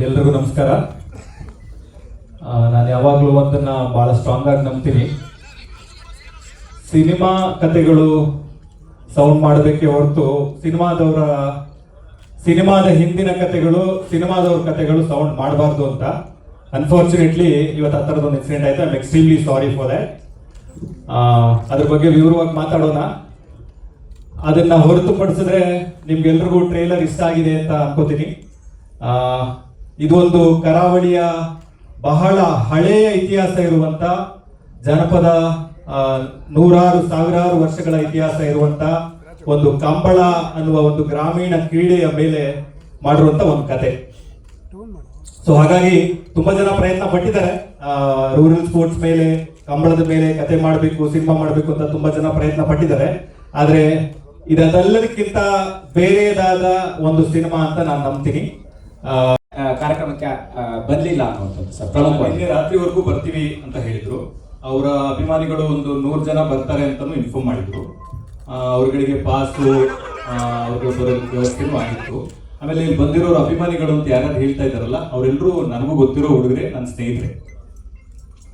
ಎಲ್ರಿಗೂ ನಮಸ್ಕಾರ. ನಾನು ಯಾವಾಗಲೂ ಒಂದನ್ನು ಭಾಳ ಸ್ಟ್ರಾಂಗ್ ಆಗಿ ನಂಬ್ತೀನಿ. ಸಿನಿಮಾ ಕಥೆಗಳು ಸೌಂಡ್ ಮಾಡಬೇಕೇ ಹೊರತು ಸಿನಿಮಾದ ಹಿಂದಿನ ಕಥೆಗಳು ಸಿನಿಮಾದವ್ರ ಕಥೆಗಳು ಸೌಂಡ್ ಮಾಡಬಾರ್ದು ಅಂತ. ಅನ್ಫಾರ್ಚುನೇಟ್ಲಿ ಇವತ್ತು ಆ ಥರದೊಂದು ಇನ್ಸಿಡೆಂಟ್ ಆಯ್ತು. I am extremely sorry for that. ಅದ್ರ ಬಗ್ಗೆ ವಿವರವಾಗಿ ಮಾತಾಡೋಣ. ಅದನ್ನ ಹೊರತುಪಡಿಸಿದ್ರೆ ನಿಮ್ಗೆಲ್ರಿಗೂ ಟ್ರೇಲರ್ ಇಷ್ಟ ಆಗಿದೆ ಅಂತ ಅನ್ಕೋತೀನಿ. ಇದೊಂದು ಕರಾವಳಿಯ ಬಹಳ ಹಳೆಯ ಇತಿಹಾಸ ಇರುವಂತ ಜನಪದ, ನೂರಾರು ಸಾವಿರಾರು ವರ್ಷಗಳ ಇತಿಹಾಸ ಇರುವಂತ ಒಂದು ಕಂಬಳ ಅನ್ನುವ ಒಂದು ಗ್ರಾಮೀಣ ಕ್ರೀಡೆಯ ಮೇಲೆ ಮಾಡಿರುವಂತ ಒಂದು ಕತೆ. ಸೊ ಹಾಗಾಗಿ ತುಂಬಾ ಜನ ಪ್ರಯತ್ನ ಪಟ್ಟಿದ್ದಾರೆ. ರೂರಲ್ ಸ್ಪೋರ್ಟ್ಸ್ ಮೇಲೆ, ಕಂಬಳದ ಮೇಲೆ ಕತೆ ಮಾಡಬೇಕು, ಸಿನಿಮಾ ಮಾಡಬೇಕು ಅಂತ ತುಂಬಾ ಜನ ಪ್ರಯತ್ನ ಪಟ್ಟಿದ್ದಾರೆ. ಆದ್ರೆ ಇದೆಲ್ಲದಕ್ಕಿಂತ ಬೇರೆದಾದ ಒಂದು ಸಿನಿಮಾ ಅಂತ ನಾನು ನಂಬ್ತೀನಿ. ಕಾರ್ಯಕ್ರಮಕ್ಕೆ ಬರ್ಲಿಲ್ಲ ಅನ್ನುವಂಥದ್ದು ಸರ್. ಪ್ರಮುಖವಾಗಿ ರಾತ್ರಿವರೆಗೂ ಬರ್ತೀವಿ ಅಂತ ಹೇಳಿದ್ರು. ಅವರ ಅಭಿಮಾನಿಗಳು ಒಂದು 100 ಜನ ಬರ್ತಾರೆ ಅಂತಾನು ಇನ್ಫಾರ್ಮ್ ಮಾಡಿದ್ರು. ಅವ್ರಗಳಿಗೆ ಪಾಸು ಅವ್ರಿಗೆ ಬರೋದಕ್ಕೆ ವ್ಯವಸ್ಥೆನೂ ಆಗಿತ್ತು. ಆಮೇಲೆ ಇಲ್ಲಿ ಬಂದಿರೋರು ಅಭಿಮಾನಿಗಳು ಅಂತ ಯಾರು ಹೇಳ್ತಾ ಇದ್ದಾರಲ್ಲ, ಅವರೆಲ್ಲರೂ ನನಗೂ ಗೊತ್ತಿರೋ ಹುಡುಗರೆ, ನನ್ನ ಸ್ನೇಹಿತರೆ.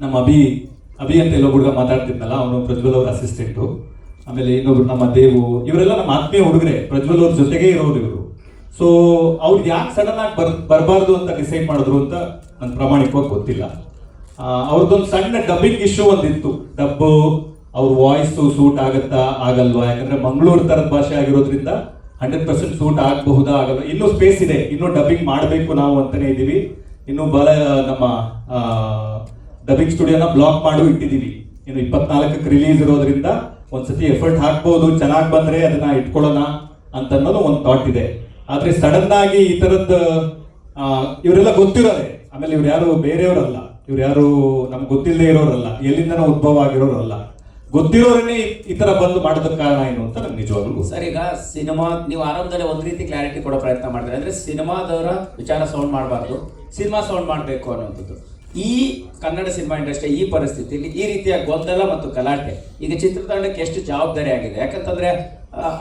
ನಮ್ಮ ಅಭಿ ಅಂತ ಎಲ್ಲೋ ಹುಡುಗ ಮಾತಾಡ್ತಿದ್ನಲ್ಲ, ಅವನು ಪ್ರಜ್ವಲ್ ಅವ್ರ ಅಸಿಸ್ಟೆಂಟು. ಆಮೇಲೆ ಇನ್ನೊಬ್ರು ನಮ್ಮ ದೇವು, ಇವರೆಲ್ಲ ನಮ್ಮ ಆತ್ಮೀಯ ಹುಡುಗರೆ, ಪ್ರಜ್ವಲ್ ಅವ್ರ ಜೊತೆಗೆ ಇರೋರು ಇವರು. ಸೊ ಅವ್ರಿಗೆ ಯಾಕೆ ಸಡನ್ ಆಗಿ ಬರಬಾರ್ದು ಅಂತ ಡಿಸೈಡ್ ಮಾಡಿದ್ರು ಅಂತ ನನ್ ಪ್ರಾಮಾಣಿಕವಾಗಿ ಗೊತ್ತಿಲ್ಲ. ಅವ್ರದ್ದೊಂದು ಸಣ್ಣ ಡಬ್ಬಿಂಗ್ ಇಶ್ಯೂ ಒಂದಿತ್ತು. ಡಬ್ಬು ಅವ್ರ ವಾಯ್ಸ್ ಸೂಟ್ ಆಗತ್ತಾ ಆಗಲ್ವಾ, ಯಾಕಂದ್ರೆ ಮಂಗಳೂರು ತರದ ಭಾಷೆ ಆಗಿರೋದ್ರಿಂದ 100% ಸೂಟ್ ಆಗಬಹುದಾ ಆಗಲ್ಲ, ಇನ್ನೂ ಸ್ಪೇಸ್ ಇದೆ, ಇನ್ನೂ ಡಬ್ಬಿಂಗ್ ಮಾಡಬೇಕು ನಾವು ಅಂತಾನೆ ಇದೀವಿ. ಇನ್ನು ಬಹಳ ನಮ್ಮ ಡಬ್ಬಿಂಗ್ ಸ್ಟುಡಿಯೋನ ಬ್ಲಾಕ್ ಮಾಡಿ ಇಟ್ಟಿದೀವಿ. ಇನ್ನು 24ಕ್ಕೆ ರಿಲೀಸ್ ಇರೋದ್ರಿಂದ ಒಂದ್ಸತಿ ಎಫರ್ಟ್ ಹಾಕ್ಬಹುದು, ಚೆನ್ನಾಗಿ ಬಂದ್ರೆ ಅದನ್ನ ಇಟ್ಕೊಳ್ಳೋಣ ಅಂತ ಅನ್ನೋದು ಒಂದು ಥಾಟ್ ಇದೆ. ಆದ್ರೆ ಸಡನ್ ಆಗಿ ಈ ತರದ್ ಇವರೆಲ್ಲ ಗೊತ್ತಿರೋರೆ, ಆಮೇಲೆ ಇವ್ರು ಯಾರು ಬೇರೆಯವರಲ್ಲ, ಇವ್ರು ಯಾರು ನಮ್ಗೆ ಗೊತ್ತಿಲ್ಲದೆ ಇರೋರಲ್ಲ, ಎಲ್ಲಿಂದನೋ ಉದ್ಭವ ಆಗಿರೋರಲ್ಲ, ಗೊತ್ತಿರೋರನ್ನೇ ಈ ತರ ಬಂದು ಮಾಡೋದಕ್ಕೆ ಕಾರಣ ಏನು ಅಂತ ನಮ್ಗೆ ನಿಜವಾಗ್ಲೂ ಸರ್. ಈಗ ಸಿನಿಮಾ ನೀವು ಆರಂಭದಲ್ಲಿ ಒಂದ್ ರೀತಿ ಕ್ಲಾರಿಟಿ ಕೊಡೋ ಪ್ರಯತ್ನ ಮಾಡಿದ್ರೆ, ಅಂದ್ರೆ ಸಿನಿಮಾದವರ ವಿಚಾರ ಸೌಂಡ್ ಮಾಡಬಾರ್ದು, ಸಿನಿಮಾ ಸೌಂಡ್ ಮಾಡಬೇಕು ಅನ್ನುವಂಥದ್ದು. ಈ ಕನ್ನಡ ಸಿನಿಮಾ ಇಂಡಸ್ಟ್ರಿ ಈ ಪರಿಸ್ಥಿತಿಯಲ್ಲಿ ಈ ರೀತಿಯ ಗೊಂದಲ ಮತ್ತು ಗಲಾಟೆ ಈಗ ಚಿತ್ರತಂಡಕ್ಕೆ ಎಷ್ಟು ಜವಾಬ್ದಾರಿ ಆಗಿದೆ? ಯಾಕಂತಂದ್ರೆ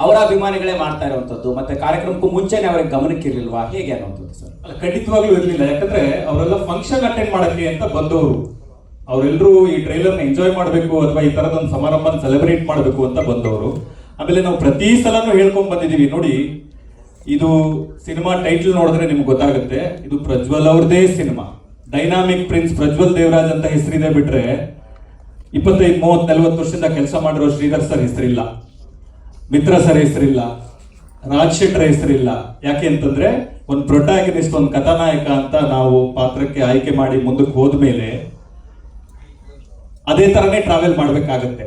ಅವರ ಅಭಿಮಾನಿಗಳೇ ಮಾಡ್ತಾ ಇರುವಂತದ್ದು, ಮತ್ತೆ ಕಾರ್ಯಕ್ರಮಕ್ಕೂ ಮುಂಚೆನೆ ಅವ್ರಿಗೆ ಗಮನಕ್ಕೆ ಇರ್ಲಿಲ್ವಾ, ಹೇಗೆ ಅನ್ನುವಂಥದ್ದು ಸರ್? ಅಲ್ಲ, ಖಂಡಿತವಾಗ್ಲೂ ಇರ್ಲಿಲ್ಲ. ಯಾಕಂದ್ರೆ ಅವರೆಲ್ಲ ಫಂಕ್ಷನ್ ಅಟೆಂಡ್ ಮಾಡಕ್ಕೆ ಅಂತ ಬಂದವರು. ಅವರೆಲ್ಲರೂ ಈ ಟ್ರೈಲರ್ನ ಎಂಜಾಯ್ ಮಾಡಬೇಕು ಅಥವಾ ಈ ತರದೊಂದು ಸಮಾರಂಭನ ಸೆಲೆಬ್ರೇಟ್ ಮಾಡಬೇಕು ಅಂತ ಬಂದವರು. ಆಮೇಲೆ ನಾವು ಪ್ರತಿ ಸಲನೂ ಹೇಳ್ಕೊಂಡ್ ಬಂದಿದೀವಿ, ನೋಡಿ ಇದು ಸಿನಿಮಾ ಟೈಟಲ್ ನೋಡಿದ್ರೆ ನಿಮ್ಗೆ ಗೊತ್ತಾಗುತ್ತೆ, ಇದು ಪ್ರಜ್ವಲ್ ಅವ್ರದೇ cinema. Dynamic prince Prajwal Devaraj ಅಂತ ಹೆಸರಿದೆ ಬಿಟ್ರೆ 25, 30, 40 ವರ್ಷದಿಂದ ಕೆಲಸ ಮಾಡಿರೋ ಶ್ರೀಧರ್ ಸರ್ ಹೆಸರಿಲ್ಲ, ಮಿತ್ರ ಸರ್ ಹೆಸರಿಲ್ಲ, ರಾಜ್ ಶೆಟ್ಟರ್ ಹೆಸರಿಲ್ಲ. ಯಾಕೆ ಅಂತಂದ್ರೆ ಒಂದು ಪ್ರೊಟ್ಯಾಗನಿಸ್ಟ್, ಒಂದು ಕಥಾನಾಯಕ ಅಂತ ನಾವು ಪಾತ್ರಕ್ಕೆ ಆಯ್ಕೆ ಮಾಡಿ ಮುಂದಕ್ಕೆ ಹೋದ್ಮೇಲೆ ಅದೇ ತರನೇ ಟ್ರಾವೆಲ್ ಮಾಡ್ಬೇಕಾಗತ್ತೆ.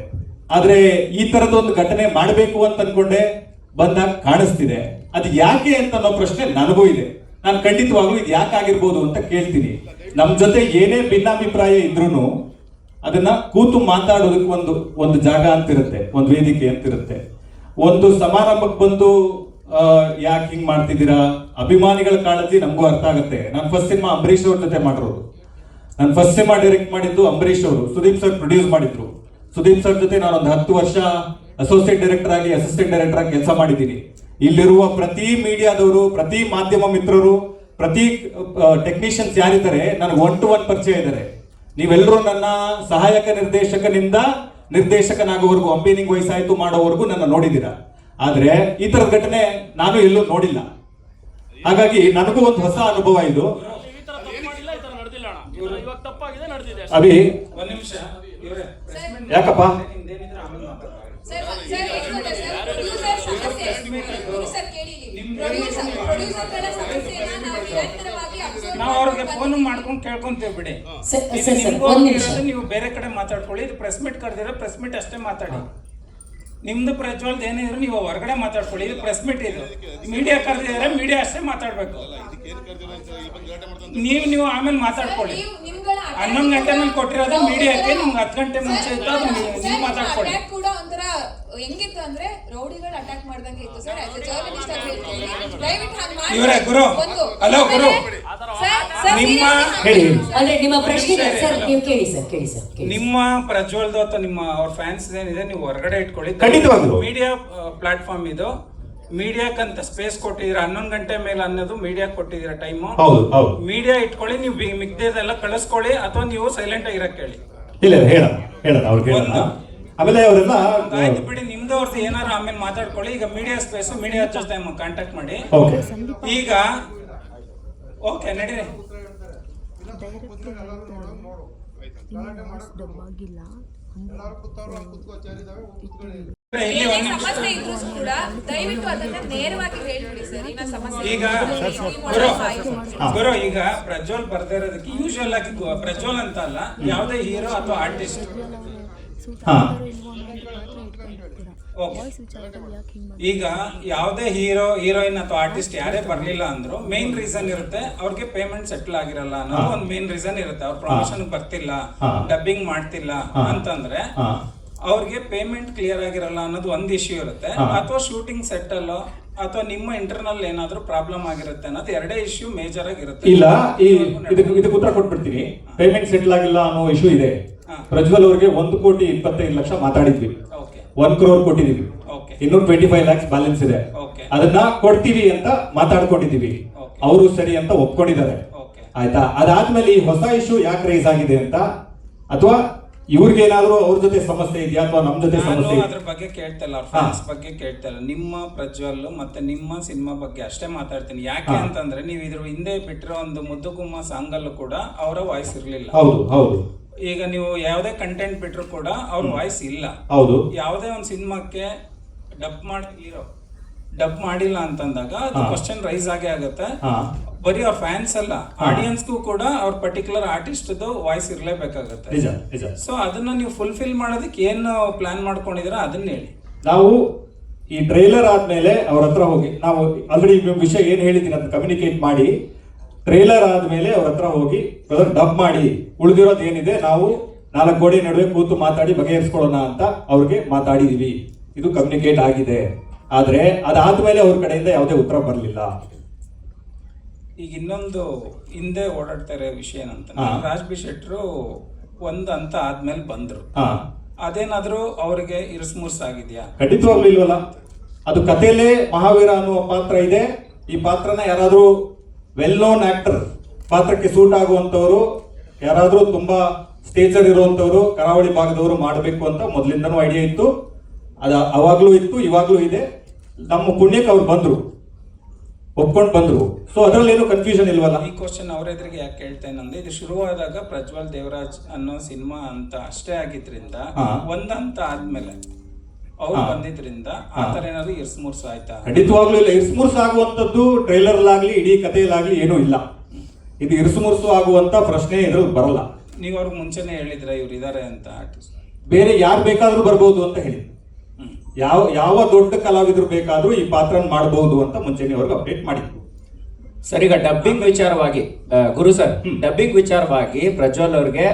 ಆದ್ರೆ ಈ ತರದೊಂದು ಘಟನೆ ಮಾಡಬೇಕು ಅಂತ ಅನ್ಕೊಂಡೆ ಬಂದಾಗ ಕಾಣಿಸ್ತಿದೆ. ಅದು ಯಾಕೆ ಅಂತ ಅನ್ನೋ ಪ್ರಶ್ನೆ ನನಗೂ ಇದೆ. ನಾನು ಖಂಡಿತವಾಗ್ಲೂ ಇದು ಯಾಕೆ ಆಗಿರ್ಬೋದು ಅಂತ ಕೇಳ್ತೀನಿ. ನಮ್ ಜೊತೆ ಏನೇ ಭಿನ್ನಾಭಿಪ್ರಾಯ ಇದ್ರೂ ಅದನ್ನ ಕೂತು ಮಾತಾಡೋದಕ್ಕೆ ಒಂದು ಜಾಗ ಅಂತಿರುತ್ತೆ, ಒಂದು ವೇದಿಕೆ ಅಂತಿರುತ್ತೆ. ಒಂದು ಸಮಾರಂಭಕ್ಕೆ ಬಂದು ಯಾಕೆ ಹಿಂಗ್ ಮಾಡ್ತಿದ್ದೀರಾ, ಅಭಿಮಾನಿಗಳ ಕಾಳಜಿ ನಮಗೂ ಅರ್ಥ ಆಗುತ್ತೆ. ನಾನು ಫಸ್ಟ್ ಸಿನಿಮಾ ಅಂಬರೀಶ್ ಅವ್ರ ಜೊತೆ ಮಾಡಿರೋದು. ನಾನು ಫಸ್ಟ್ ಸಿನಿಮಾ ಡೈರೆಕ್ಟ್ ಮಾಡಿದ್ದು ಅಂಬರೀಶ್ ಅವರು, ಸುದೀಪ್ ಸರ್ ಪ್ರೊಡ್ಯೂಸ್ ಮಾಡಿದ್ರು. ಸುದೀಪ್ ಸರ್ ಜೊತೆ ನಾನು ಒಂದು 10 ವರ್ಷ ಅಸೋಸಿಯೇಟ್ ಡೈರೆಕ್ಟರ್ ಆಗಿ, ಅಸಿಸ್ಟೆಂಟ್ ಡೈರೆಕ್ಟರ್ ಆಗಿ ಕೆಲಸ ಮಾಡಿದ್ದೀನಿ. ಇಲ್ಲಿರುವ ಪ್ರತಿ ಮೀಡಿಯಾದವರು, ಪ್ರತಿ ಮಾಧ್ಯಮ ಮಿತ್ರರು, ಪ್ರತಿ ಟೆಕ್ನಿಷಿಯನ್ಸ್ ಯಾರಿದ್ದಾರೆ ನನಗೆ 1 to 1 ಪರಿಚಯ ಇದ್ದಾರೆ. ನೀವೆಲ್ಲರೂ ನನ್ನ ಸಹಾಯಕ ನಿರ್ದೇಶಕನಿಂದ ನಿರ್ದೇಶಕನಾಗುವವರೆಗೂ, ಅಂಬೇನಿಂಗ್ ವಯಸ್ಸಾಯ್ತು ಮಾಡೋವರೆಗೂ ನನ್ನ ನೋಡಿದ್ದೀರಾ. ಆದ್ರೆ ಈ ತರದ ಘಟನೆ ನಾನು ಎಲ್ಲೂ ನೋಡಿಲ್ಲ. ಹಾಗಾಗಿ ನನಗೂ ಒಂದು ಹೊಸ ಅನುಭವ ಇದು. ಅಭಿ ಒಂದ್ ನಿಮಿಷ, ಯಾಕಪ್ಪ ನಾವು ಅವ್ರಿಗೆ ಫೋನ್ ಮಾಡ್ಕೊಂಡು ಕೇಳ್ಕೊಂತೀವಿ ಬಿಡಿ. ನೀವು ಬೇರೆ ಕಡೆ ಮಾತಾಡ್ಕೊಳ್ಳಿ. ಇದು ಪ್ರೆಸ್ ಮೀಟ್ ಕರೆದಿರೋ, ಪ್ರೆಸ್ ಮೀಟ್ ಅಷ್ಟೇ ಮಾತಾಡಿ. ನಿಮ್ದು ಪ್ರಜ್ವಲ್ದ ಏನಿದ್ರು ನೀವು ಹೊರಗಡೆ ಮಾತಾಡ್ಕೊಳ್ಳಿ. ಇದು ಪ್ರೆಸ್ ಮೀಟ್, ಇದು ಮೀಡಿಯಾ ಕರೆದಿದ್ದಾರೆ, ಮೀಡಿಯಾ ಅಷ್ಟೇ ಮಾತಾಡ್ಬೇಕು. ನೀವು ಆಮೇಲೆ ಮಾತಾಡ್ಕೊಳ್ಳಿ. 11 ಗಂಟೆ ಮೇಲೆ ಕೊಟ್ಟಿರೋದು ಮೀಡಿಯಾಕ್ಕೆ, ನಿಮ್ಗೆ 10 ಗಂಟೆ ಮುಂಚೆ ಇತ್ತು, ಅದು ನೀವು ಮಾತಾಡ್ಕೊಳ್ಳಿ. ಹೆಂಗಿತ್ತು ಅಂದ್ರೆ ರೌಡಿಗಳು ಅಟ್ಯಾಕ್ ಮಾಡ್ದಂಗೆ ಇತ್ತು ಸರ್. ಆಸ್ ಎ ಜರ್ನಲಿಸ್ಟ್ ಆಗಿ ಹೇಳ್ತೀನಿ, ದಯವಿಟ್ಟು ಹಾಗೆ ಮಾಡಿ. ಇವರೇ ಗುರು, ಹಲೋ ಗುರು, ನಿಮ್ಮ ಪ್ರಶ್ನೆ ಸರ್, ನೀವು ಕೇಳಿ ಸರ್, ಕೇಳಿ ಸರ್. ನಿಮ್ಮ ಪ್ರಜ್ವಲ್ದು ಅಥವಾ ನಿಮ್ಮ ಅವ್ರ ಫ್ಯಾನ್ಸ್ ಏನಿದೆ ನೀವು ಹೊರಗಡೆ ಇಟ್ಕೊಳ್ಳಿ. ಖಂಡಿತವಾಗ್ಲೂ ಮೀಡಿಯಾ ಪ್ಲಾಟ್ಫಾರ್ಮ್ ಇದು. ಮೀಡಿಯಾಕ್ಕಂತ ಸ್ಪೇಸ್ ಕೊಟ್ಟಿದ್ದೀರಾ, 11 ಗಂಟೆ ಮೇಲೆ ಅನ್ನೋದು ಮೀಡಿಯಾ ಕೊಟ್ಟಿದ್ದೀರಾ ಟೈಮು. ಹೌದು ಹೌದು. ಮೀಡಿಯಾ ಇಟ್ಕೊಳ್ಳಿ, ನೀವು ಮಿಗ್ದೇದೆಲ್ಲ ಕಳಿಸ್ಕೊಳ್ಳಿ, ಅಥವಾ ನೀವು ಸೈಲೆಂಟ್ ಆಗಿರಕ್ಕೆ ಹೇಳಿ. ಇಲ್ಲ ಹೇಳೋಣ ಅವ್ರು ಕೇಳೋಣ. ಆಮೇಲೆ ಅವರೆಲ್ಲ ಆಯ್ತು ಬಿಡಿ, ನಿಮ್ದು ಅವ್ರದ್ದು ಏನಾರು ಆಮೇಲೆ ಮಾತಾಡ್ಕೊಳ್ಳಿ. ಈಗ ಮೀಡಿಯಾ ಸ್ಪೇಸ್, ಮೀಡಿಯಾ ಜೊತೆ ಕಾಂಟ್ಯಾಕ್ಟ್ ಮಾಡಿ. ಓಕೆ ಈಗ ಓಕೆ ನಡೀರಿ. ಇಲ್ಲಿ ಏನೇ ಒಂದ್ ನಿಮಿಷ. ಸಮಸ್ಯೆ ಇದ್ರೂ ಕೂಡ ದಯವಿಟ್ಟು ಅದನ್ನ ನೇರವಾಗಿ ಹೇಳ್ಬಿಡಿ ಸರ್. ಇನ್ನ ಸಮಸ್ಯೆ ಈಗ ಗುರು, ಈಗ ಪ್ರಜ್ವಲ್ ಬರ್ದೇ ಇರೋದಕ್ಕೆ ಯೂಶುವಲ್ ಆಗಿ ಪ್ರಜ್ವಲ್ ಅಂತ ಅಲ್ಲ, ಯಾವುದೇ ಹೀರೋ ಅಥವಾ ಆರ್ಟಿಸ್ಟ್ ಈಗ ಯಾವುದೇ ಹೀರೋಯಿನ್ ಅಥವಾ ಆರ್ಟಿಸ್ಟ್ ಯಾರೇ ಬರ್ಲಿಲ್ಲ ಅಂದ್ರು ಮೇನ್ ರೀಸನ್ ಇರುತ್ತೆ, ಅವ್ರಿಗೆ ಪೇಮೆಂಟ್ ಸೆಟ್ಲ್ ಆಗಿರಲ್ಲ ಅನ್ನೋದು ಒಂದು ಮೇನ್ ರೀಸನ್ ಇರುತ್ತೆ. ಅವ್ರ ಪ್ರಮೋಷನ್ ಬರ್ತಿಲ್ಲ, ಡಬ್ಬಿಂಗ್ ಮಾಡ್ತಿಲ್ಲ ಅಂತಂದ್ರೆ ಅವ್ರಿಗೆ ಪೇಮೆಂಟ್ ಕ್ಲಿಯರ್ ಆಗಿರಲ್ಲ ಅನ್ನೋದು ಒಂದು ಇಶ್ಯೂ ಇರುತ್ತೆ, ಅಥವಾ ಶೂಟಿಂಗ್ ಸೆಟ್ ಅಲ್ಲೋ ಅಥವಾ ನಿಮ್ಮ ಇಂಟರ್ನಲ್ ಏನಾದ್ರೂ ಪ್ರಾಬ್ಲಮ್ ಆಗಿರುತ್ತೆ ಅನ್ನೋದು ಎರಡೇ ಇಶ್ಯೂ ಮೇಜರ್ ಆಗಿರುತ್ತೆ. ಇಲ್ಲ, ಇದಕ್ಕೆ ಉತ್ತರ ಕೊಟ್ಬಿಡ್ತೀನಿ. ಪೇಮೆಂಟ್ ಸೆಟ್ಲ್ ಆಗಿಲ್ಲ ಅನ್ನೋ ಇಶ್ಯೂ ಇದೆ. ಪ್ರಜ್ವಲ್ ಅವ್ರಿಗೆ 1,25,00,000 ಮಾತಾಡಿದ್ವಿ, 1 crore ಕೊಟ್ಟಿದೀವಿ, ಇನ್ನೂ 25 lakhs ಬ್ಯಾಲೆನ್ಸ್ ಇದೆ. ಅದನ್ನ ಕೊಡ್ತೀವಿ ಅಂತ ಮಾತಾಡ್ಕೊಂಡಿದೀವಿ, ಅವರು ಸರಿ ಅಂತ ಒಪ್ಕೊಂಡಿದ್ದಾರೆ. ಆಯ್ತಾ? ಅದಾದ್ಮೇಲೆ ಈ ಹೊಸ ಇಶ್ಯೂ ಯಾಕೆ ರೈಸ್ ಆಗಿದೆ ಅಂತ, ಅಥವಾ ಇವ್ರಿಗೆ ಏನಾದ್ರು ಅವ್ರ ಜೊತೆ ಸಮಸ್ಯೆ ಇದೆಯಾ ಅಥವಾ ನಮ್ ಜೊತೆ ಸಮಸ್ಯೆ? ಅದ್ರ ಬಗ್ಗೆ ಕೇಳ್ತಿಲ್ಲ, ಫ್ಯಾನ್ಸ್ ಬಗ್ಗೆ ಕೇಳ್ತಿಲ್ಲ. ನಿಮ್ಮ ಪ್ರಜ್ವಲ್ ಮತ್ತೆ ನಿಮ್ಮ ಸಿನಿಮಾ ಬಗ್ಗೆ ಅಷ್ಟೇ ಮಾತಾಡ್ತೀನಿ. ಯಾಕೆ ಅಂತಂದ್ರೆ ನೀವು ಇದ್ರ ಹಿಂದೆ ಬಿಟ್ಟಿರೋ ಒಂದು ಮುದ್ದುಗುಮ್ಮ ಸಾಂಗ್ ಅಲ್ಲೂ ಕೂಡ ಅವರ ವಾಯ್ಸ್ ಇರ್ಲಿಲ್ಲ. ಹೌದು ಹೌದು. ಈಗ ನೀವು ಯಾವುದೇ ಕಂಟೆಂಟ್ ಬಿಟ್ರು ಕೂಡ ಅವ್ರ ವಾಯ್ಸ್ ಇಲ್ಲ. ಹೌದು. ಯಾವುದೇ ಒಂದು ಸಿನಿಮಾಕ್ಕೆ ಡಬ್ ಮಾಡಿಲ್ಲ ಅಂತಂದಾಗ ಅದು ಕ್ವಶನ್ ರೈಸ್ ಆಗೇ ಆಗುತ್ತೆ. ಬರೀ ಅವ್ರ ಫ್ಯಾನ್ಸ್ ಅಲ್ಲ, ಆಡಿಯನ್ಸ್ಗೂ ಕೂಡ ಅವ್ರ ಪರ್ಟಿಕ್ಯುಲರ್ ಆರ್ಟಿಸ್ಟ್ ವಾಯ್ಸ್ ಇರ್ಲೇಬೇಕಾಗುತ್ತೆ. ಸೊ ಅದನ್ನ ನೀವು ಫುಲ್ಫಿಲ್ ಮಾಡೋದಕ್ಕೆ ಏನು ಪ್ಲಾನ್ ಮಾಡ್ಕೊಂಡಿದೀರಾ ಅದನ್ನ ಹೇಳಿ. ನಾವು ಈ ಟ್ರೈಲರ್ ಆದ್ಮೇಲೆ ಅವ್ರ ಹತ್ರ ಹೋಗಿ, ನಾವು ಆಲ್ರೆಡಿ ವಿಷಯ ಏನ್ ಹೇಳಿದೀನಿ ಅಂತ ಕಮ್ಯುನಿಕೇಟ್ ಮಾಡಿ, ಟ್ರೈಲರ್ ಆದ್ಮೇಲೆ ಅವ್ರ ಹತ್ರ ಹೋಗಿ ಡಬ್ ಮಾಡಿ ಉಳಿದಿರೋದು ಏನಿದೆ ನಾವು 4 ಗೋಡೆ ನಡುವೆ ಕೂತು ಮಾತಾಡಿ ಬಗೆಹರಿಸ್ಕೊಳ್ಳೋಣ ಅಂತ ಅವ್ರಿಗೆ ಮಾತಾಡಿದೀವಿ. ಇದು ಕಮ್ಯುನಿಕೇಟ್ ಆಗಿದೆ. ಆದ್ರೆ ಅದಾದ್ಮೇಲೆ ಅವ್ರ ಕಡೆಯಿಂದ ಯಾವುದೇ ಉತ್ತರ ಬರಲಿಲ್ಲ. ಈಗ ಇನ್ನೊಂದು ಹಿಂದೆ ಓಡಾಡ್ತಾ ಇರೋ ವಿಷಯ ಏನಂತ, ರಾಜ್ ಬಿ ಶೆಟ್ರು ಒಂದ್ ಅಂತ ಆದ್ಮೇಲೆ ಬಂದ್ರು, ಅದೇನಾದ್ರೂ ಅವ್ರಿಗೆ ಇರಿಸ್ಮುರ್ಸ್ ಆಗಿದ್ಯಾ? ಖಂಡಿತವಾಗ್ಲೂ ಇಲ್ವಲ್ಲ. ಅದು ಕಥೆಯಲ್ಲೇ ಮಹಾವೀರ ಅನ್ನುವ ಪಾತ್ರ ಇದೆ. ಈ ಪಾತ್ರನ ಯಾರಾದ್ರೂ ವೆಲ್ ನೋನ್ ಆಕ್ಟರ್, ಪಾತ್ರಕ್ಕೆ ಸೂಟ್ ಆಗುವಂತವ್ರು, ಯಾರಾದ್ರೂ ತುಂಬಾ ಸ್ಟೇಜರ್ ಇರುವಂತವ್ರು, ಕರಾವಳಿ ಭಾಗದವರು ಮಾಡಬೇಕು ಅಂತ ಮೊದಲಿಂದನೂ ಐಡಿಯಾ ಇತ್ತು. ಅವಾಗ್ಲೂ ಇತ್ತು, ಇವಾಗ್ಲೂ ಇದೆ. ನಮ್ಮ ಪುಣ್ಯಕ್ಕೆ ಅವ್ರು ಬಂದ್ರು, ಒಪ್ಕೊಂಡು ಬಂದ್ರು. ಸೊ ಅದ್ರಲ್ಲಿ ಏನು ಕನ್ಫ್ಯೂಷನ್ ಇಲ್ವಲ್ಲ. ಈ ಕ್ವಶನ್ ಅವ್ರ ಎದುರಿಗೆ ಯಾಕೆ ಕೇಳ್ತೇನೆ ಅಂದ್ರೆ, ಇದು ಶುರುವಾದಾಗ ಪ್ರಜ್ವಲ್ ದೇವರಾಜ್ ಅನ್ನೋ ಸಿನಿಮಾ ಅಂತ ಅಷ್ಟೇ ಆಗಿದ್ರಿಂದ, ಒಂದಂತ ಆದ್ಮೇಲೆ ಅವ್ರು ಬಂದಿದ್ರಿಂದ ಆ ತರ ಏನಾದ್ರು ಇರ್ಸ್ಮೂರ್ಸ್ ಆಯ್ತಾ? ಖಂಡಿತವಾಗ್ಲೂ ಇಲ್ಲ. ಇರ್ಸ್ಮೂರ್ಸ್ ಆಗುವಂತದ್ದು ಟ್ರೈಲರ್ ಆಗ್ಲಿ ಇಡೀ ಕಥೆಯಲ್ಲಾಗ್ಲಿ ಏನೂ ಇಲ್ಲ. ಇದು ಇರ್ಸ್ಮೂರ್ಸು ಆಗುವಂತ ಪ್ರಶ್ನೆ ಇದ್ರಲ್ಲಿ ಬರಲ್ಲ. ನೀವು ಅವ್ರಿಗೆ ಮುಂಚೆನೆ ಹೇಳಿದ್ರ ಇವ್ರು ಇದಾರೆ ಅಂತ ಆರ್ಟಿಸ್ಟ್? ಬೇರೆ ಯಾರು ಬೇಕಾದ್ರೂ ಬರ್ಬೋದು ಅಂತ ಹೇಳಿ, ಯಾವ ದೊಡ್ಡ ಕಲಾವಿದ್ರು ಬೇಕಾದ್ರೂ ಈ ಪಾತ್ರ ಮಾಡಬಹುದು ಅಂತ ಮುಂಚೆನೆ ಅವ್ರಿಗೆ ಅಪ್ಡೇಟ್ ಮಾಡಿದ್ವಿ. ಸರ್, ಈಗ ಡಬ್ಬಿಂಗ್ ವಿಚಾರವಾಗಿ ಗುರು ಸರ್, ಡಬ್ಬಿಂಗ್ ವಿಚಾರವಾಗಿ ಪ್ರಜ್ವಲ್ ಅವ್ರಿಗೆ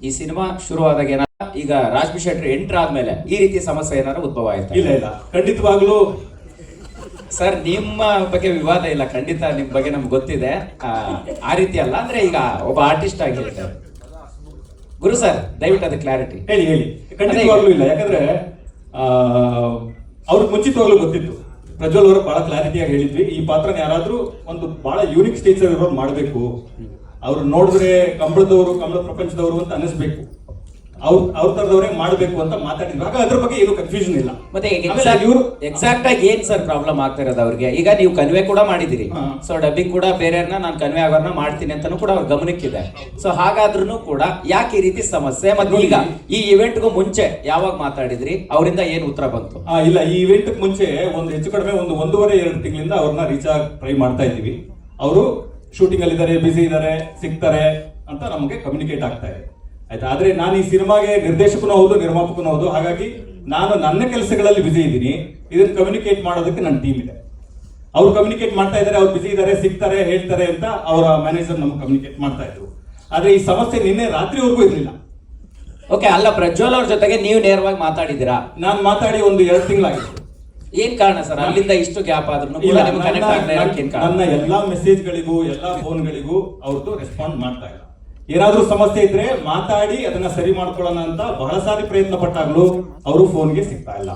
ಈ ಸಿನಿಮಾ ಶುರುವಾದಾಗ ಏನಾರ, ಈಗ ರಾಜ್ ಬಿ ಶೆಟ್ಟಿ ಎಂಟರ್ ಆದ್ಮೇಲೆ ಈ ರೀತಿ ಸಮಸ್ಯೆ ಏನಾದ್ರು ಉದ್ಭವ ಆಯ್ತಾ? ಇಲ್ಲ, ಖಂಡಿತವಾಗ್ಲೂ ಸರ್ ನಿಮ್ಮ ಬಗ್ಗೆ ವಿವಾದ ಇಲ್ಲ, ಖಂಡಿತ ನಿಮ್ ಬಗ್ಗೆ ನಮ್ಗೆ ಗೊತ್ತಿದೆ. ಆ ರೀತಿ ಅಲ್ಲ, ಅಂದ್ರೆ ಈಗ ಒಬ್ಬ ಆರ್ಟಿಸ್ಟ್ ಆಗಿ ಹೇಳ್ತಾರೆ. ಗುರು ಸರ್, ದಯವಿಟ್ಟು ಅದು ಕ್ಲಾರಿಟಿ ಹೇಳಿ. ಖಂಡಿತವಾಗ್ಲೂ ಇಲ್ಲ. ಯಾಕಂದ್ರೆ ಅವ್ರಿಗೆ ಮುಂಚಿತವಾಗ್ಲೂ ಗೊತ್ತಿತ್ತು. ಪ್ರಜ್ವಲ್ ಅವರು ಬಹಳ ಕ್ಲಾರಿಟಿಯಾಗಿ ಹೇಳಿದ್ವಿ, ಈ ಪಾತ್ರನ ಯಾರಾದ್ರೂ ಒಂದು ಬಹಳ ಯೂನಿಕ್ ಸ್ಟೇಜ್ ಇರೋರು ಮಾಡಬೇಕು, ಅವ್ರು ನೋಡಿದ್ರೆ ಕಮಲ ಪ್ರಪಂಚದವರು ಅಂತ ಅನಿಸ್ಬೇಕು, ಅವ್ರ ತರದವರೇ ಮಾಡಬೇಕು ಅಂತ ಮಾತಾಡಿದ್ವಿ. ಆಗ ಅದ್ರ ಬಗ್ಗೆ ಏನು ಕನ್ಫ್ಯೂಷನ್ ಇಲ್ಲ. ಮತ್ತೆ ಇವರು ಎಕ್ಸಾಕ್ಟ್ ಆಗಿ ಏನ್ ಸರ್ ಪ್ರಾಬ್ಲಮ್ ಆಗ್ತಾ ಇರೋದು ಅವ್ರಿಗೆ? ಈಗ ನೀವು ಕನ್ವೆ ಕೂಡ ಮಾಡಿದಿರಿ, ಸೊ ಡಬ್ಬಿಂಗ್ ಕೂಡ ಬೇರೆಯವ್ರನ್ನ ನಾನು ಕನ್ವೆ ಆಗೋರ್ನ ಮಾಡ್ತೀನಿ ಅಂತಾನು ಕೂಡ ಅವ್ರ ಗಮನಕ್ಕಿದೆ. ಸೊ ಹಾಗಾದ್ರೂ ಕೂಡ ಯಾಕೆ ಈ ರೀತಿ ಸಮಸ್ಯೆ? ಮತ್ತೆ ಈಗ ಈ ಇವೆಂಟ್ಗೂ ಮುಂಚೆ ಯಾವಾಗ ಮಾತಾಡಿದ್ರಿ, ಅವರಿಂದ ಏನ್ ಉತ್ತರ ಬಂತು? ಇಲ್ಲ, ಈ ಇವೆಂಟ್ ಮುಂಚೆ ಒಂದು ಹೆಚ್ಚು ಕಡಿಮೆ 1.5-2 ತಿಂಗಳಿಂದ ಅವ್ರನ್ನ ರೀಚ್ ಆಗಿ ಟ್ರೈ ಮಾಡ್ತಾ ಇದ್ದೀವಿ. ಅವರು ಶೂಟಿಂಗ್ ಅಲ್ಲಿ ಇದಾರೆ, ಬಿಸಿ ಇದಾರೆ, ಸಿಗ್ತಾರೆ ಅಂತ ನಮಗೆ ಕಮ್ಯುನಿಕೇಟ್ ಆಗ್ತಾ ಇದೆ. ಆಯ್ತಾ? ಆದ್ರೆ ನಾನು ಈ ಸಿನಿಮಾಗೆ ನಿರ್ದೇಶಕನೂ ಹೌದು, ನಿರ್ಮಾಪಕನೂ ಹೌದು. ಹಾಗಾಗಿ ನಾನು ನನ್ನ ಕೆಲಸಗಳಲ್ಲಿ ಬಿಸಿ ಇದ್ದೀನಿ. ಇದನ್ನ ಕಮ್ಯುನಿಕೇಟ್ ಮಾಡೋದಕ್ಕೆ ನನ್ನ ಟೀಮ್ ಇದೆ. ಅವ್ರು ಕಮ್ಯುನಿಕೇಟ್ ಮಾಡ್ತಾ ಇದ್ದಾರೆ, ಅವ್ರು ಬಿಸಿ ಇದ್ದಾರೆ, ಸಿಗ್ತಾರೆ, ಹೇಳ್ತಾರೆ ಅಂತ ಅವರ ಮ್ಯಾನೇಜರ್ ನಮ್ಗೆ ಕಮ್ಯುನಿಕೇಟ್ ಮಾಡ್ತಾ ಇದ್ರು. ಆದ್ರೆ ಈ ಸಮಸ್ಯೆ ನಿನ್ನೆ ರಾತ್ರಿವರೆಗೂ ಇರಲಿಲ್ಲ. ಓಕೆ, ಅಲ್ಲ ಪ್ರಜ್ವಲ್ ಅವ್ರ ಜೊತೆಗೆ ನೀವು ನೇರವಾಗಿ ಮಾತಾಡಿದ್ದೀರಾ? ನಾನು ಮಾತಾಡಿ 1-2 ತಿಂಗಳಾಗಿತ್ತು. ಏನ್ ಕಾರಣ ಸರ್ ಅಲ್ಲಿಂದ ಇಷ್ಟು ಗ್ಯಾಪ್ ಆದ್ರೂ? ನನ್ನ ಎಲ್ಲಾ ಮೆಸೇಜ್ಗಳಿಗೂ ಎಲ್ಲಾ ಫೋನ್ಗಳಿಗೂ ಅವ್ರದ್ದು ರೆಸ್ಪಾಂಡ್ ಮಾಡ್ತಾ ಇಲ್ಲ. ಏನಾದ್ರೂ ಸಮಸ್ಯೆ ಇದ್ರೆ ಮಾತಾಡಿ ಅದನ್ನ ಸರಿ ಮಾಡ್ಕೊಳ್ಳೋಣ ಅಂತ ಬಹಳ ಸಾರಿ ಪ್ರಯತ್ನ ಪಟ್ಟಾಗ್ಲೂ ಅವರು ಫೋನ್ಗೆ ಸಿಗ್ತಾ ಇಲ್ಲ.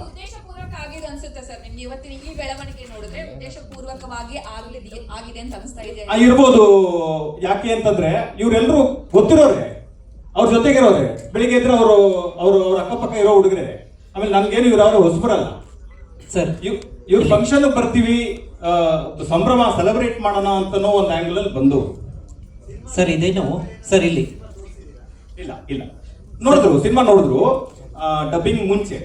ಉದ್ದೇಶಪೂರ್ವಕ ಆಗಿದೆ ಅನ್ಸುತ್ತೆ ಸರ್ ನಿಮ್ಗೆ ಇವತ್ತಿನ ಈ ಬೆಳವಣಿಗೆ ನೋಡಿದ್ರೆ ಉದ್ದೇಶಪೂರ್ವಕವಾಗಿ ಆಗಿದೆ ಅಂತ ಅನಿಸ್ತಾ ಇದೆ. ಇರ್ಬೋದು. ಯಾಕೆ ಅಂತಂದ್ರೆ ಇವರೆಲ್ಲರೂ ಗೊತ್ತಿರೋರೆ, ಅವ್ರ ಜೊತೆಗಿರೋರೆ, ಬೆಳಿಗ್ಗೆ ಇದ್ರೆ ಅವ್ರ ಅಕ್ಕಪಕ್ಕ ಇರೋ ಹುಡುಗರೆ. ಆಮೇಲೆ ನನ್ಗೇನು ಇವ್ರು ಯಾರು ಹೊಸಬರಲ್ಲ ಸರ್. ಇವ್ರ ಫಂಕ್ಷನ್ ಬರ್ತೀವಿ, ಸಂಭ್ರಮ ಸೆಲೆಬ್ರೇಟ್ ಮಾಡೋಣ ಅಂತನೋ ಒಂದು ಆಂಗಲ್ ಅಲ್ಲಿ ಬಂದು. ಸರ್ ಇದೇನು ಸರ್ ಇಲ್ಲಿ ಇಲ್ಲ ನೋಡಿದ್ರು, ಸಿನಿಮಾ ನೋಡಿದ್ರು. ಡಬ್ಬಿಂಗ್ ಮುಂಚೆ,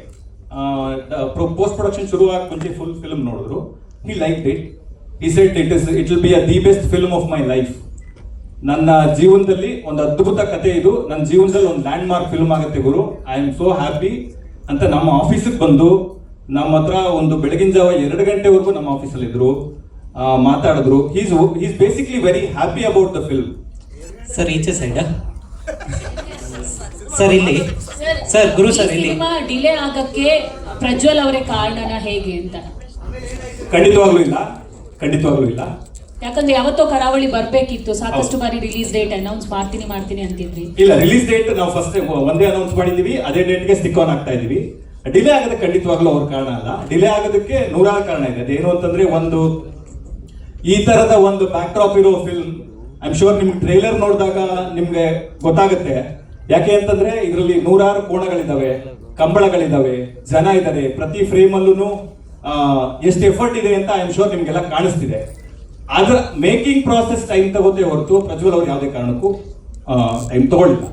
ಪೋಸ್ಟ್ ಪ್ರೊಡಕ್ಷನ್ ಶುರುವಾಗ ಮುಂಚೆ ಫುಲ್ ಫಿಲ್ಮ್ ನೋಡಿದ್ರು. ಹಿ like it. He said it will be the best film of my life. ನನ್ನ ಜೀವನದಲ್ಲಿ ಒಂದು ಅದ್ಭುತ ಕತೆ ಇದು, ನನ್ನ ಜೀವನದಲ್ಲಿ ಒಂದು ಲ್ಯಾಂಡ್ ಮಾರ್ಕ್ ಫಿಲ್ಮ್ ಆಗುತ್ತೆ ಗುರು, ಐ ಆಮ್ ಸೋ ಹ್ಯಾಪಿ ಅಂತ ನಮ್ಮ ಆಫೀಸಿಗೆ ಬಂದು ನಮ್ಮ ಹತ್ರ ಒಂದು ಬೆಳಗಿನ ಜಾವ 2 ಗಂಟೆವರೆಗೂ ನಮ್ಮ ಆಫೀಸಲ್ಲಿ ಇದ್ರು, ಮಾತಾಡಿದ್ರು. Is basically very happy about the film. Sir ಈಚೆ ಸೈಡ್ ಸರ್ ಇಲ್ಲಿ ಸರ್ ಗುರು ಸರ್ ಇಲ್ಲಿ ಸಿನಿಮಾ ಡಿಲೇ ಆಗಕ್ಕೆ ಪ್ರಜ್ವಲ್ ಅವರೇ ಕಾರಣನ ಹೇಗೆ ಅಂತ? ಖಂಡಿತವಾಗ್ಲೂ ಇಲ್ಲ. ಯಾಕಂದ್ರೆ ಯಾವತ್ತೋ ಕರಾವಳಿ ಬರ್ಬೇಕಿತ್ತು, ಸಾಕಷ್ಟು ಬಾರಿ ರಿಲೀಸ್ ಡೇಟ್ ಅನೌನ್ಸ್ ಮಾಡ್ತೀನಿ ಅಂತಿದ್ರಿ. ಇಲ್ಲ, ರಿಲೀಸ್ ಡೇಟ್ ನಾವು ಫಸ್ಟ್ ಒಂದೇ ಅನೌನ್ಸ್ ಮಾಡಿದೀವಿ, ಅದೇ ಡೇಟ್ಗೆ ಸ್ಟಿಕ್ ಆನ್ ಆಗ್ತಾ ಇದೀವಿ. ಡಿಲೇ ಆಗೋದಕ್ಕೆ ಖಂಡಿತವಾಗ್ಲೂ ಅವ್ರ ಕಾರಣ ಅಲ್ಲ. ಡಿಲೇ ಆಗೋದಕ್ಕೆ 100 ಕಾರಣ ಇದೆ. ಅದೇನು ಅಂತಂದ್ರೆ, ಒಂದು ಈ ತರದ ಒಂದು ಬ್ಯಾಕ್ ಡ್ರಾಪ್ ಇರೋ ಫಿಲ್ಮ್, ಐ ಆಮ್ ಶೋರ್ ನಿಮ್ಗೆ ಟ್ರೈಲರ್ ನೋಡಿದಾಗ ನಿಮ್ಗೆ ಗೊತ್ತಾಗುತ್ತೆ. ಯಾಕೆ ಅಂತಂದ್ರೆ ಇದರಲ್ಲಿ 100 ಕೋಣಗಳಿದಾವೆ, ಕಂಬಳಗಳಿದಾವೆ, ಜನ ಇದ್ದಾರೆ, ಪ್ರತಿ ಫ್ರೇಮ್ ಅಲ್ಲೂ ಎಷ್ಟು ಎಫರ್ಟ್ ಇದೆ ಅಂತ ಐ ಆಮ್ ಶೋರ್ ನಿಮ್ಗೆಲ್ಲ ಕಾಣಿಸ್ತಿದೆ. ಆದ್ರ ಮೇಕಿಂಗ್ ಪ್ರಾಸೆಸ್ ಟೈಮ್ ತಗೋತೆ ಹೊರತು ಪ್ರಜ್ವಲ್ ಅವ್ರು ಯಾವುದೇ ಕಾರಣಕ್ಕೂ ಟೈಮ್ ತಗೊಳ್ಳಿಲ್ಲ.